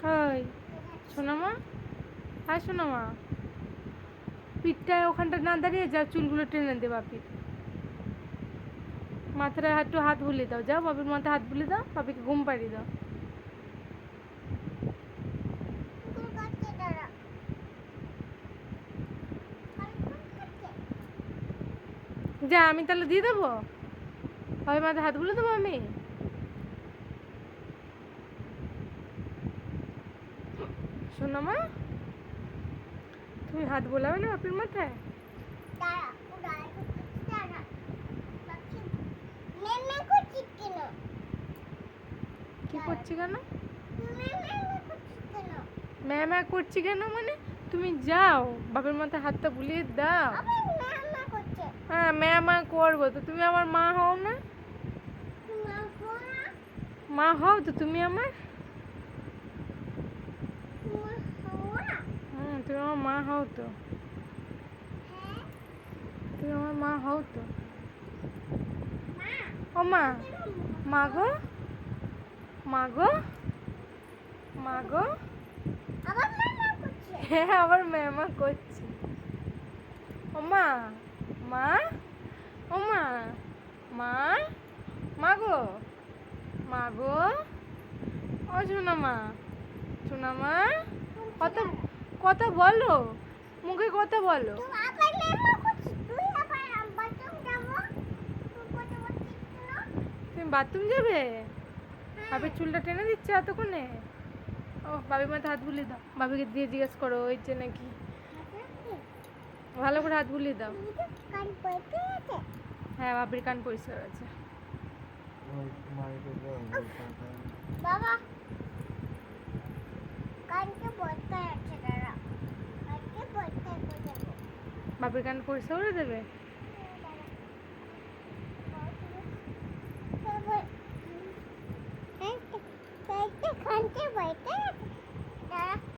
ওই সোনামা, হাই সোনামা, পিঠটায় ওখানটা না দাঁড়িয়ে যাও, চুলগুলো টেনে দে বাপির মাথায় একটু হাত বুলিয়ে দাও, যাও বাপির মাথায় হাত বুলিয়ে দাও, বাপিকে ঘুম পাড়িয়ে দাও। যা আমি তাহলে দিয়ে দেবো, বাপির মাথায় হাত বুলিয়ে দেবো আমি। সোনামা, তুমি হাত বোলাবে না বাপির মাথায়? কি করছি কেন? ম্যামা করছি কেন মানে? তুমি যাও বাপের মাথায় হাতটা বুলিয়ে দাও। হ্যাঁ ম্যামা করবো তো, তুমি আমার মা হও না? মা হও তো তুমি আমার। তুমি আমার মা হও তো, তুমি আমার মা হও তো। ও মা, মা গো, মা গো, মা গো। হ্যাঁ আবার ম্যামা করছি। ও মা, মা, ও মা, মা, মা গো, মা গো, ও শোনা মা, শোনা মা, কথা কথা বলো, মুখে কথা বলো। তুমি বাথরুম যাবে? বাবির চুলটা টেনে দিচ্ছে এতক্ষণে। ও বাবির মাথায় হাত বুলিয়ে দাও, বাবিকে দিয়ে জিজ্ঞেস করো হয়েছে নাকি। ভালো করে হাত বুলিয়ে দাও। হ্যাঁ বাবির কান পরিষ্কার আছে। বাবা কানকে পড়তে আছে দাঁড়া, কানকে পড়তে করে দেবো। বাবির কান পরিষ্কার করে দেবে? কানকে পড়তে